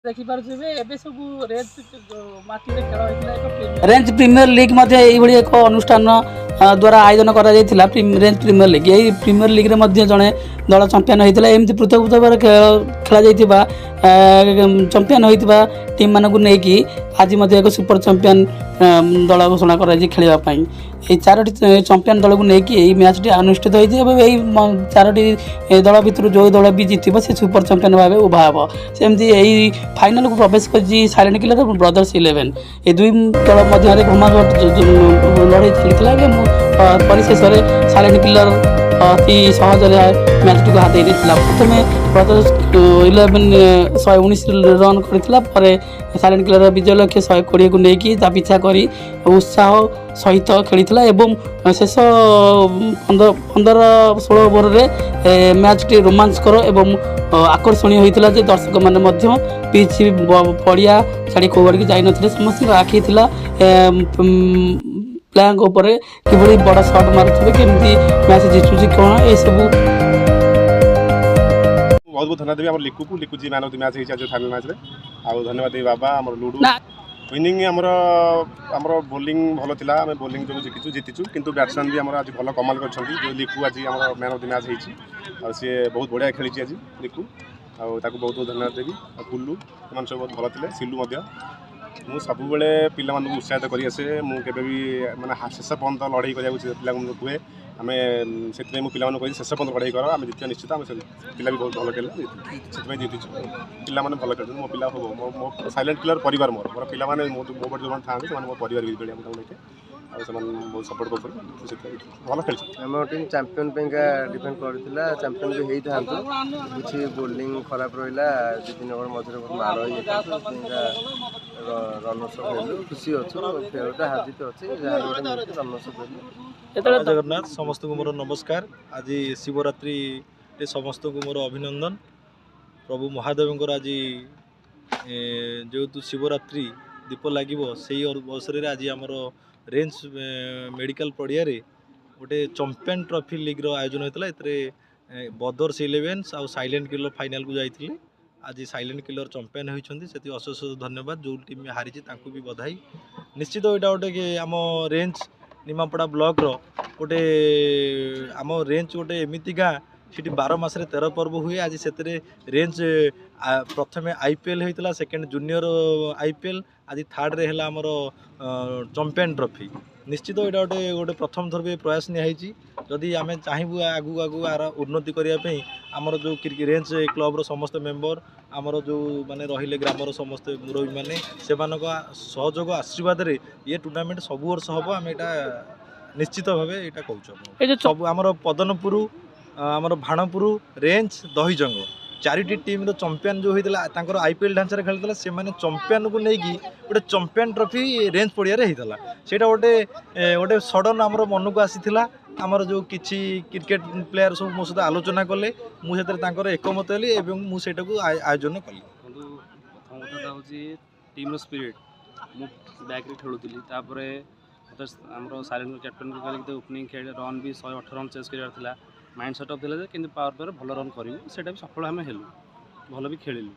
Range premiere league एक अनुष्ठान द्वारा आयोजन कर रेंज प्रीमियर लीग यही प्रीमियर लीग रे जड़े दल चंपियन होता है एमती पृथक पृथक खेल चंपियन होता टीम मानक नहीं आज एक सुपर चंपियन दल घोषणा कर चारोटी चंपियन दल को लेकिन मैच टी अनुष्ठित होती चारोटी दल भितर जो दल भी जीत से सुपर चंपियन भाव उभा हम सेमती यही फाइनल को प्रवेश कर साइलेंट किलर ब्रदर्स 11 ये दुई दल मध्य घमाघट लड़ाई चलता परिशेष साइलेंट किलर अति सहज मैच टी हाथ प्रथम ब्रदर्स 11 119 रन कर साइलेंट किलर विजय लक्ष्य 120 को लेकिन पीछा कर उत्साह सहित खेली एवं शेष 15-16 ओवर मैच टी रोमांचकर एवं आकर्षणीय होता है दर्शक मैंने पिच पड़िया छाड़ी कौड़ की जान समस्त आखि प्लांक उपर कि बड़ शॉट मारुवे केमती मैच जितुची कौन ये सब बहुत बहुत धन्यवाद देवी लिखु जी मैन ऑफ द मैच होइछ फाइनल मैच रे आ धन्यवाद देवी बाबा हमर लूडू विनिंग हमर बोलिंग भलो थिला हम बोलिंग जो जीतिचु किंतु बैट्समैन भी हमर आज भलो कमाल करछंती जो लिखु आज हमर मैन ऑफ द मैच होइछ और से बहुत बढ़िया खेली आज लिखु आ ताको बहुत बहुत धन्यवाद देवी आ कुल्लू मन सब बहुत भलो थिले सिल्लू मध्य मु सब बेले पिला मानक उत्साहित करी आसे मु केबे भी माने शेष पर्यंत लड़ाई करिया पिला कहे आम से पिला कही शेष पर्यंत लड़ाई कर आम जितना निश्चित आम पिला भी बहुत भल खेले से जीतु पिला मैंने भल खेल मो पिला मो साइलेंट किलर परिवार मोर पिला मैंने मो बड़े जो था मो परिवार भी लेके बहुत सपोर्ट कर भल खेल आम टीम चैंपियन डिफेंड करता चैंपियन भी होता किसी बोलिंग खराब रहा 2-3 ओवर मध्य बहुत माड़ रनर्स खेलु खुशी अच्छे खेलटा हाजित अच्छे रनर्स खेलु जगन्नाथ समस्त को मोर नमस्कार आज शिवरात्रि समस्त को मोर अभिनंदन प्रभु महादेव आज जेहेतु शिवरात्रि दीप लगे से अवसर में आज आमर रेंज मेडिकल पड़िया गोटे चंपियन ट्रॉफी लीग आयोजन होता है ब्रदर्स 11 आउ साइलेंट किलर फाइनल को जाइए आज साइलेंट किलर चंपियन होती से अशेष धन्यवाद जो टीम हारी भी बधाई निश्चित यहाँ गोटे आम रेंज निमापड़ा ब्लॉक गोटे आम रेंज गोटे एमती गाँ सीटी 12 मासरे 13 पर्व हुए आज से रेंज प्रथम आईपीएल होता सेकेंड जूनियर आईपीएल आज थर्ड रे है आमर चंपियन ट्रॉफी निश्चित यहाँ गोटे गोटे प्रथम थर भी प्रयास निहाई जदि आम चाहबू आगू आगू आर उन्नति करने आमर जो रेंज क्लब समस्त मेंबर आमर जो माने रहिले ग्रामर समस्त मुरबी मैंने से सहयोग आशीर्वाद ये टूर्नामेंट सब वर्ष हम आम यहाँ निश्चित भाव यहाँ कहूँ सब आमर पदनपुर आमर भाणपुर रेंज दहीजंग चारिटी टीम चंपियन जो होता आईपीएल ढांचार खेलता से चंपियन को लेकिन गोटे चंपियन ट्रॉफी रेंज पड़िया होता से गोटे गोटे सडन आम मन को आसीला आमर जो किसी क्रिकेट प्लेयर सब मो सहित आलोचना कले मुझे एकमत हेली मुझे आयोजन कली प्रथम कथा हूँ टीम स्पिरिट मु बैक रे खेलुली आमर साइलेंट कैप्टन ओपनिंग खेल रन भी 118 रन चेस कर माइंड सेटअप था कि पावर प्ले भल रन करूँ से सफल आम हेलु भल भी खेलु।